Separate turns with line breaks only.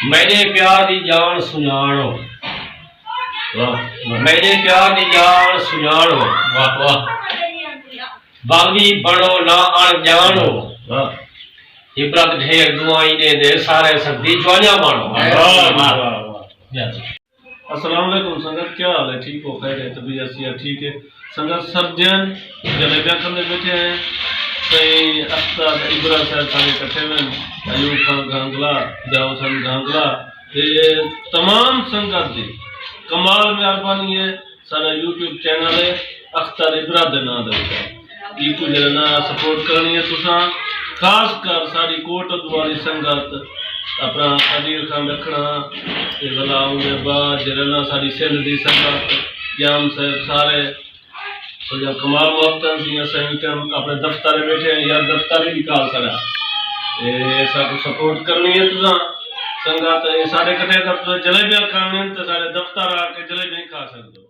मेरे प्यार दी जान सुनाणो, मेरे प्यार दी जान सुनाणो, वाह वाह। बागी बनो ना अनजानो, इब्रत ढेर दुआई दे सारे सदी ज्वालियां मानो।
अस्सलाम वालेकुम संगत, क्या हाल है? ठीक हो? खैर है? तबीयत सियात ठीक है? संगत सर्जन जलेबियां करने बैठे हैं। कई अख्तर इब्रा साहब सारे इकट्ठे में, अयूब खान गांगला, जाओ सन गांगला, ये तमाम संगत दी कमाल मेहरबानी है। सारा यूट्यूब चैनल है अख्तर इब्रा दे नाम दे, इको जरा सपोर्ट करनी है तुसा। खास कर सारी कोट वाली संगत अपना अदील खान रखना गलाऊंगे बाद जरना सारी सिंध दी संगत जाम साहब सारे सजा कमाल वक्त अपने दफ्तर बैठे हैं यार, दफ्तर ही निकाल करा सब सपोर्ट करनी है तुसा संगत। सारे कटे जलेबियां खाने तो सारे दफ्तर आके जलेबियां खा सकते हो।